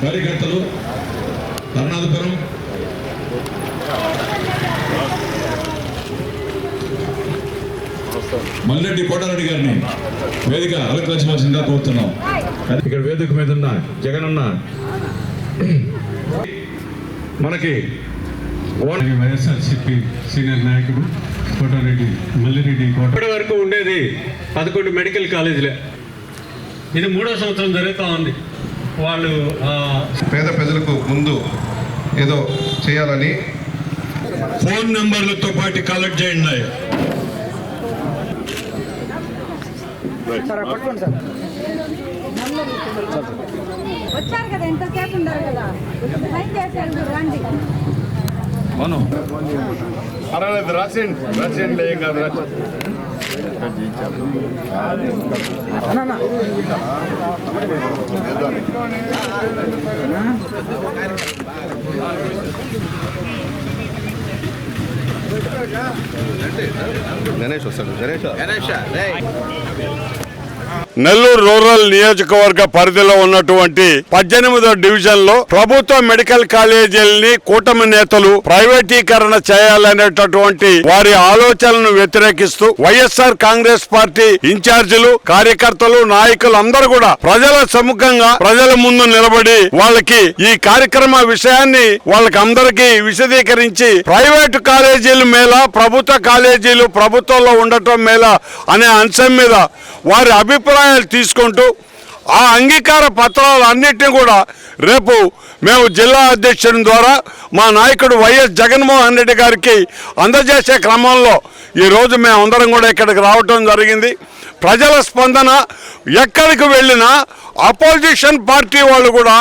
కార్యకర్తలు కర్ణాటకపురం మల్రెడ్డి కోటారెడ్డి గారిని వేదిక అలంకరించవలసిందిగా కోరుతున్నాం. ఇక్కడ వేదిక మీద ఉన్న జగనన్న మనకి వైఎస్ఆర్సీపీ సీనియర్ నాయకుడు కోటారెడ్డి మల్లిరెడ్డి. ఇప్పటి వరకు ఉండేది 11 మెడికల్ కాలేజీలే. ఇది 3వ సంవత్సరం జరుగుతూ ఉంది. వాళ్ళు పేద ప్రజలకు ముందు ఏదో చేయాలని ఫోన్ నెంబర్లతో పాటు కలెక్ట్ చేయండి. వచ్చారు కదా, ఎంతసేపు ఉన్నారు కదా, సైన్ చేశారు రండి. రాసేయండి ఏం కాదు. గణేష్ వస్తాడు. గణేష్ నెల్లూరు రూరల్ నియోజకవర్గ పరిధిలో ఉన్నటువంటి 18వ డివిజన్ లో ప్రభుత్వ మెడికల్ కాలేజీలని కూటమి నేతలు ప్రైవేటీకరణ చేయాలనేటటువంటి వారి ఆలోచనలను వ్యతిరేకిస్తూ వైఎస్ఆర్ కాంగ్రెస్ పార్టీ ఇన్ఛార్జీలు, కార్యకర్తలు, నాయకులు అందరూ కూడా ప్రజల సముఖంగా ప్రజల ముందు నిలబడి వాళ్ళకి ఈ కార్యక్రమ విషయాన్ని వాళ్ళకి అందరికీ విశదీకరించి ప్రైవేటు కాలేజీల మేళ, ప్రభుత్వ కాలేజీలు ప్రభుత్వంలో ఉండటం మేళ అనే అంశం మీద వారి అభిప్రాయాలు తీసుకుంటూ ఆ అంగీకార పత్రాలన్నింటినీ కూడా రేపు మేము జిల్లా అధ్యక్షుని ద్వారా మా నాయకుడు వైఎస్ జగన్మోహన్ రెడ్డి గారికి అందజేసే క్రమంలో ఈరోజు మేమందరం కూడా ఇక్కడికి రావటం జరిగింది. ప్రజల స్పందన ఎక్కడికి వెళ్ళినా అపోజిషన్ పార్టీ వాళ్ళు కూడా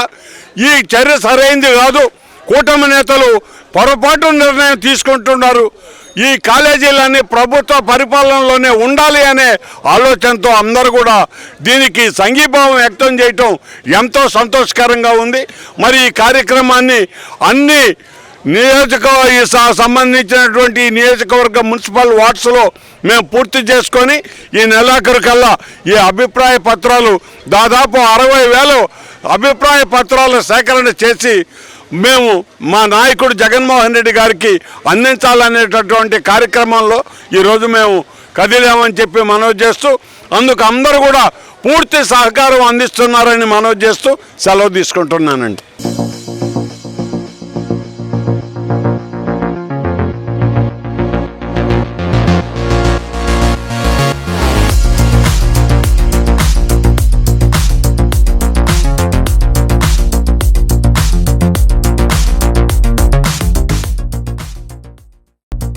ఈ చర్య సరైంది కాదు, కూటమి నేతలు పొరపాటు నిర్ణయం తీసుకుంటున్నారు, ఈ కాలేజీలన్నీ ప్రభుత్వ పరిపాలనలోనే ఉండాలి అనే ఆలోచనతో అందరూ కూడా దీనికి సంఘీభావం వ్యక్తం చేయటం ఎంతో సంతోషకరంగా ఉంది. మరి ఈ కార్యక్రమాన్ని అన్ని సంబంధించినటువంటి నియోజకవర్గ మున్సిపల్ వార్డ్స్లో మేము పూర్తి చేసుకొని ఈ నెలాఖరు కల్లా ఈ అభిప్రాయ పత్రాలు దాదాపు 60,000 అభిప్రాయ పత్రాలు సేకరణ చేసి మేము మా నాయకుడు జగన్మోహన్ రెడ్డి గారికి అందించాలనేటటువంటి కార్యక్రమంలో ఈరోజు మేము కదిలామని చెప్పి మనవి చేస్తూ, అందుకు అందరూ కూడా పూర్తి సహకారం అందిస్తున్నారని మనవి చేస్తూ సెలవు తీసుకుంటున్నానండి.